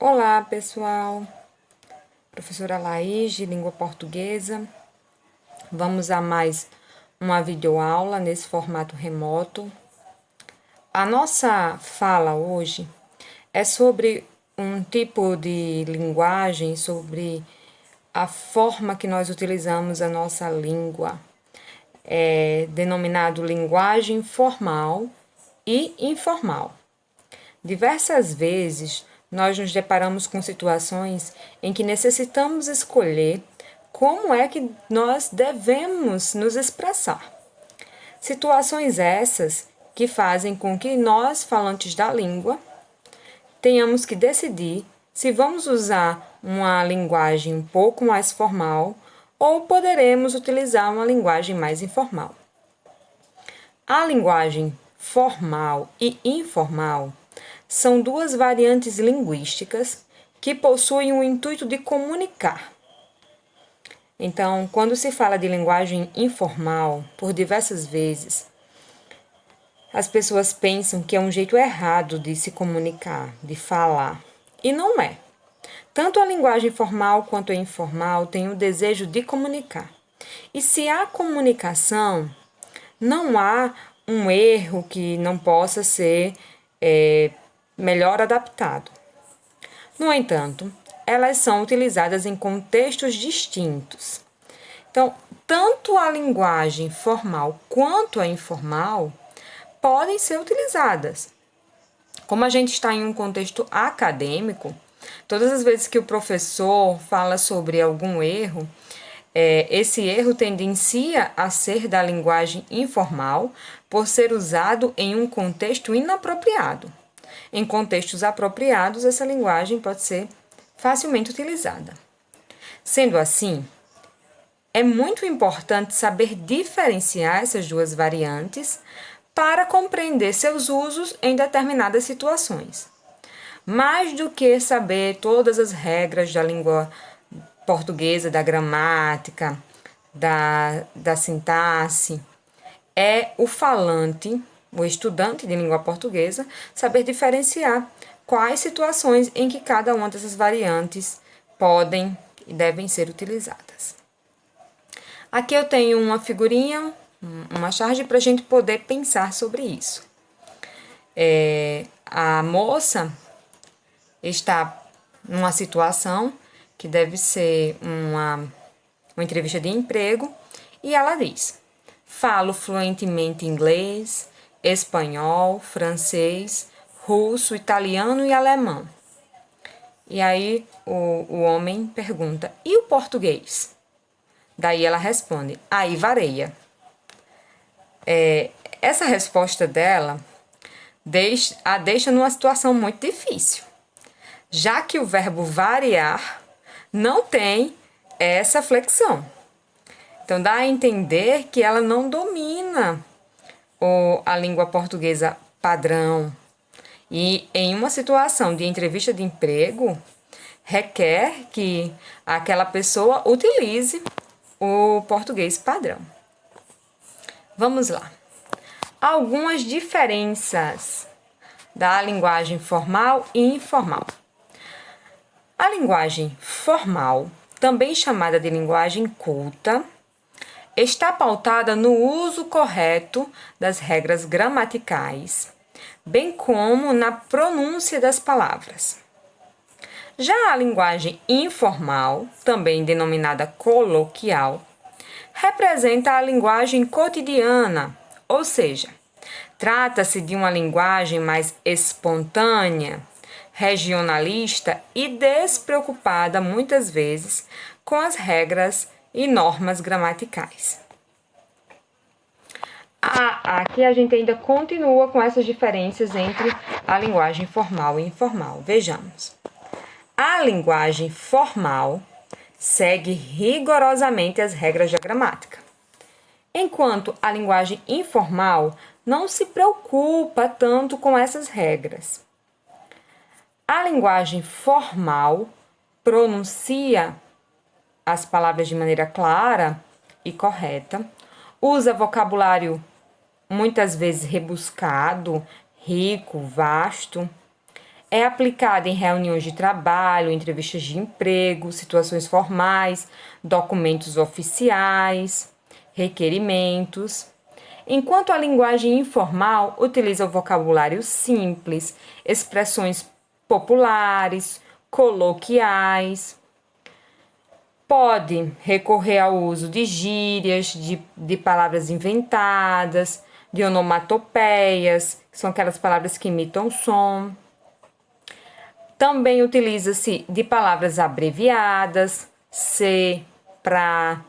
Olá, pessoal. Professora Laís, de língua portuguesa. Vamos a mais uma videoaula nesse formato remoto. A nossa fala hoje é sobre um tipo de linguagem, sobre a forma que nós utilizamos a nossa língua. É denominado linguagem formal e informal. Diversas vezes, nós nos deparamos com situações em que necessitamos escolher como é que nós devemos nos expressar. Situações essas que fazem com que nós, falantes da língua, tenhamos que decidir se vamos usar uma linguagem um pouco mais formal ou poderemos utilizar uma linguagem mais informal. A linguagem formal e informal são duas variantes linguísticas que possuem o intuito de comunicar. Então, quando se fala de linguagem informal, por diversas vezes, as pessoas pensam que é um jeito errado de se comunicar, de falar. E não é. Tanto a linguagem formal quanto a informal têm o desejo de comunicar. E se há comunicação, não há um erro que não possa ser melhor adaptado. No entanto, elas são utilizadas em contextos distintos. Então, tanto a linguagem formal quanto a informal podem ser utilizadas. Como a gente está em um contexto acadêmico, todas as vezes que o professor fala sobre algum erro, esse erro tendencia a ser da linguagem informal por ser usado em um contexto inapropriado. Em contextos apropriados, essa linguagem pode ser facilmente utilizada. Sendo assim, é muito importante saber diferenciar essas duas variantes para compreender seus usos em determinadas situações. Mais do que saber todas as regras da língua portuguesa, da gramática, da sintaxe, é o falante, o estudante de língua portuguesa, saber diferenciar quais situações em que cada uma dessas variantes podem e devem ser utilizadas. Aqui eu tenho uma figurinha, uma charge para a gente poder pensar sobre isso. A moça está numa situação que deve ser uma entrevista de emprego e ela diz: falo fluentemente inglês, espanhol, francês, russo, italiano e alemão. E aí o homem pergunta: e o português? Daí ela responde: aí varia. Essa resposta dela a deixa numa situação muito difícil, já que o verbo variar não tem essa flexão. Então, dá a entender que ela não domina a língua portuguesa padrão. E em uma situação de entrevista de emprego, requer que aquela pessoa utilize o português padrão. Vamos lá. Algumas diferenças da linguagem formal e informal. A linguagem formal, também chamada de linguagem culta, está pautada no uso correto das regras gramaticais, bem como na pronúncia das palavras. Já a linguagem informal, também denominada coloquial, representa a linguagem cotidiana, ou seja, trata-se de uma linguagem mais espontânea, regionalista e despreocupada, muitas vezes, com as regras e normas gramaticais. Aqui a gente ainda continua com essas diferenças entre a linguagem formal e informal. Vejamos. A linguagem formal segue rigorosamente as regras da gramática, enquanto a linguagem informal não se preocupa tanto com essas regras. A linguagem formal pronuncia as palavras de maneira clara e correta, usa vocabulário muitas vezes rebuscado, rico, vasto, É aplicada em reuniões de trabalho, entrevistas de emprego, situações formais, documentos oficiais, requerimentos. Enquanto a linguagem informal utiliza o vocabulário simples, expressões populares, coloquiais, pode recorrer ao uso de gírias, de palavras inventadas, de onomatopeias, que são aquelas palavras que imitam som. Também utiliza-se de palavras abreviadas, se, pra,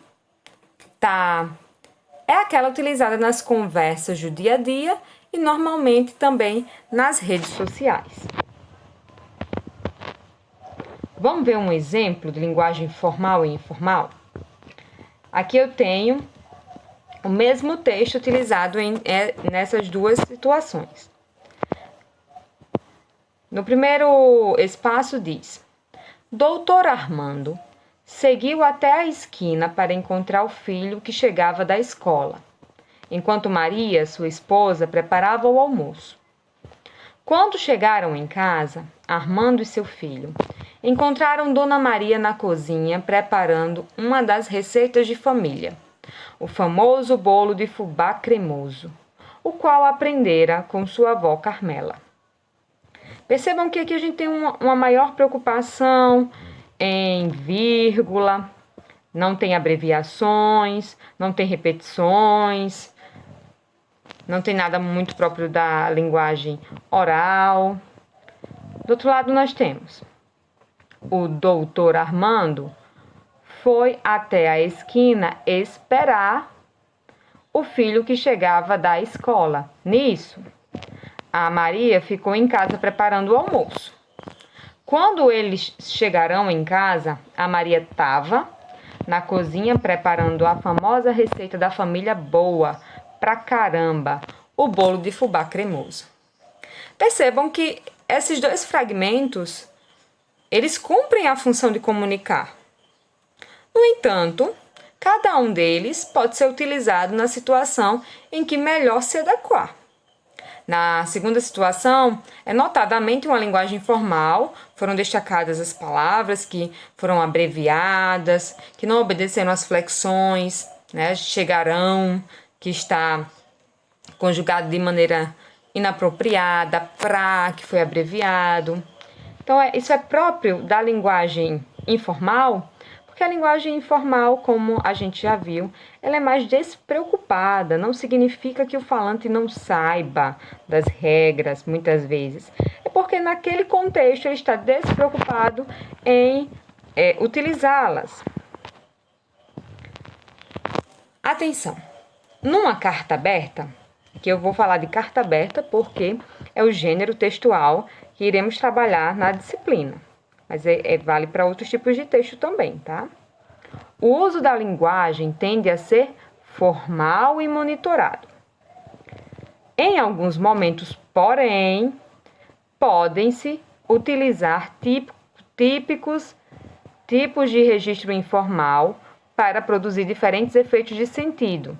tá. É aquela utilizada nas conversas do dia a dia e normalmente também nas redes sociais. Vamos ver um exemplo de linguagem formal e informal? Aqui eu tenho o mesmo texto utilizado nessas duas situações. No primeiro espaço diz: Doutor Armando seguiu até a esquina para encontrar o filho que chegava da escola, enquanto Maria, sua esposa, preparava o almoço. Quando chegaram em casa, Armando e seu filho encontraram Dona Maria na cozinha preparando uma das receitas de família, o famoso bolo de fubá cremoso, o qual aprendera com sua avó Carmela. Percebam que aqui a gente tem uma maior preocupação em vírgula, não tem abreviações, não tem repetições, não tem nada muito próprio da linguagem oral. Do outro lado nós temos o doutor Armando foi até a esquina esperar o filho que chegava da escola. Nisso, a Maria ficou em casa preparando o almoço. Quando eles chegaram em casa, a Maria estava na cozinha preparando a famosa receita da família boa pra caramba, o bolo de fubá cremoso. Percebam que esses dois fragmentos, eles cumprem a função de comunicar. No entanto, cada um deles pode ser utilizado na situação em que melhor se adequar. Na segunda situação, é notadamente uma linguagem formal, foram destacadas as palavras que foram abreviadas, que não obedeceram às flexões, chegarão, que está conjugado de maneira inapropriada, pra, que foi abreviado. Então, isso é próprio da linguagem informal, porque a linguagem informal, como a gente já viu, ela é mais despreocupada, não significa que o falante não saiba das regras, muitas vezes. É porque naquele contexto ele está despreocupado em utilizá-las. Atenção! Numa carta aberta, que eu vou falar de carta aberta porque é o gênero textual que iremos trabalhar na disciplina. Mas vale para outros tipos de texto também, tá? O uso da linguagem tende a ser formal e monitorado. Em alguns momentos, porém, podem-se utilizar tipos de registro informal para produzir diferentes efeitos de sentido,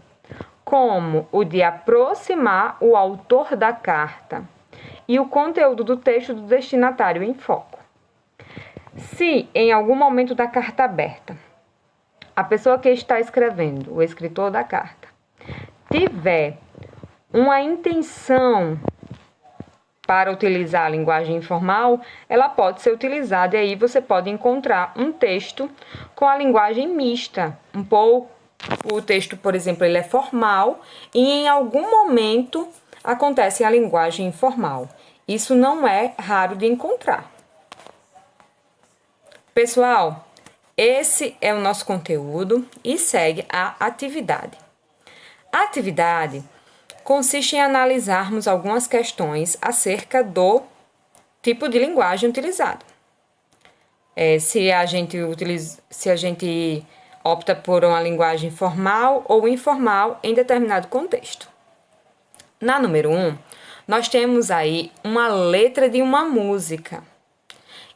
como o de aproximar o autor da carta e o conteúdo do texto do destinatário em foco. Se, em algum momento da carta aberta, a pessoa que está escrevendo, o escritor da carta, tiver uma intenção para utilizar a linguagem informal, ela pode ser utilizada e aí você pode encontrar um texto com a linguagem mista. O texto, por exemplo, ele é formal e em algum momento acontece a linguagem informal. Isso não é raro de encontrar. Pessoal, esse é o nosso conteúdo e segue a atividade. A atividade consiste em analisarmos algumas questões acerca do tipo de linguagem utilizado. Se a gente opta por uma linguagem formal ou informal em determinado contexto. Na número 1, nós temos aí uma letra de uma música.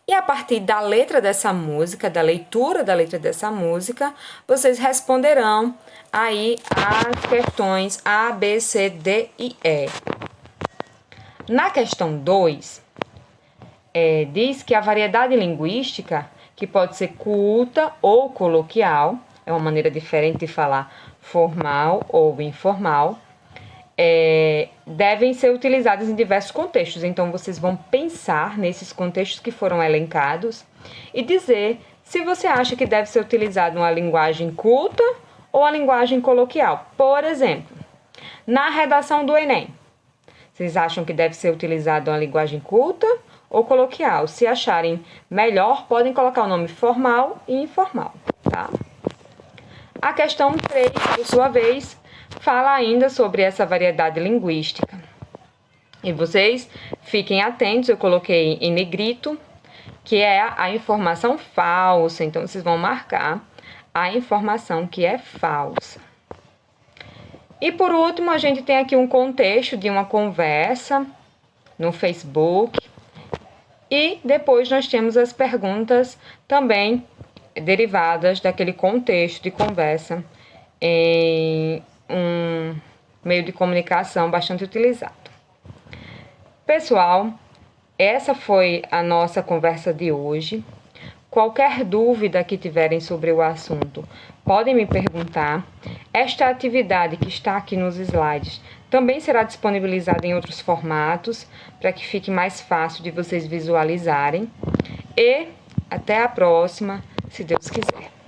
E a partir da letra dessa música, da leitura da letra dessa música, vocês responderão aí as questões A, B, C, D e E. Na questão 2, diz que a variedade linguística, que pode ser culta ou coloquial, é uma maneira diferente de falar formal ou informal, devem ser utilizadas em diversos contextos. Então, vocês vão pensar nesses contextos que foram elencados e dizer se você acha que deve ser utilizada uma linguagem culta ou a linguagem coloquial. Por exemplo, na redação do Enem, vocês acham que deve ser utilizada uma linguagem culta ou coloquial? Se acharem melhor, podem colocar o nome formal e informal, tá? A questão 3, por sua vez, fala ainda sobre essa variedade linguística. E vocês fiquem atentos, eu coloquei em negrito, que é a informação falsa. Então, vocês vão marcar a informação que é falsa. E por último, a gente tem aqui um contexto de uma conversa no Facebook. E depois nós temos as perguntas também derivadas daquele contexto de conversa em um meio de comunicação bastante utilizado. Pessoal, essa foi a nossa conversa de hoje. Qualquer dúvida que tiverem sobre o assunto, podem me perguntar. Esta atividade que está aqui nos slides também será disponibilizada em outros formatos, para que fique mais fácil de vocês visualizarem. E até a próxima, se Deus quiser.